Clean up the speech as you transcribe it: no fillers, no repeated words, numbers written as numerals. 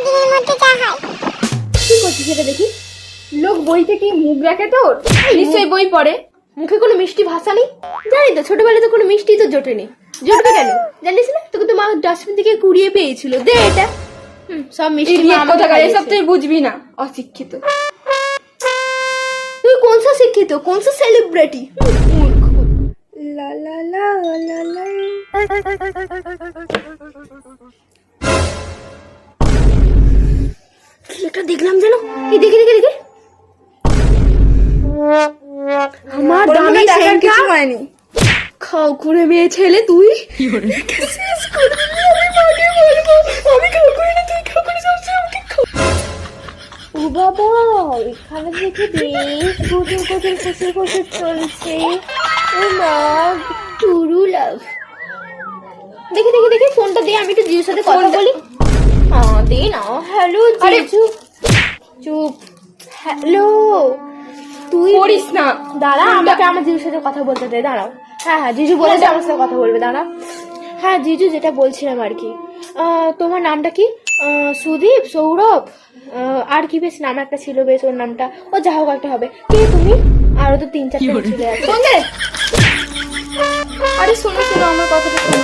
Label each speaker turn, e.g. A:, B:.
A: প্রতিদিনের মধ্যে যা হয়।
B: কি করছিস সেটা দেখি। লোক বই থেকে মুখ রাখে তোর, নিশ্চয়ই বই পড়ে। মুখে কোনো মিষ্টি ভাষা নেই। জানি তো ছোটবেলায় তো কোনো মিষ্টি তো জোটেনি। জোটবে কেন জানিস না? তোকে তো মা ডাস্টবিন থেকে কুড়িয়ে পেয়েছিল। দে এটা। সব মিষ্টি মা আমাকে
C: এসব
B: খাইয়েছে।
C: তুই বুঝবি না, অশিক্ষিত।
B: তুই কোন সা শিক্ষিত, কোন সা সেলিব্রিটি? মূর্খ। লা লা লা লা লা। কি একটা দেখলাম যেন। এই দেখে দেখে দেখে আমার দামি সেন্টটা
C: কিছু হয়নি।
B: খাও করে মেয়ে ছেলে তুই। ও বাবা, এখানে দেখে বেশ গোজর গোজর গোসর গোসর চলছে। ও মা, টুরু লাভ। দেখি দেখি দেখি ফোনটা দিয়ে আমি একটু জিজুর সাথে কথা বলি। হ্যাঁ দে না। হ্যালো জিজু। চুপ। হ্যালো, তুই
C: করিস না।
B: দাঁড়া, আমাকে আমার জিজুর সাথে কথা বলতে দে। দাঁড়াও। হ্যাঁ হ্যাঁ, জিজু বলেছে আমার সাথে কথা বলবে। দাঁড়া। হ্যাঁ জিজু, যেটা বলছিলাম আর কি, তোমার নামটা কি? সুদীপ, সৌরভ, আর কি বেশ নাম একটা ছিল বেশ, ওর নামটা ও যা হোক একটা হবে। কে তুমি? আরো তো 3-4টা ছেলে আছে।
C: আরে শোনো শোনো, আমার কথাটা শোনো।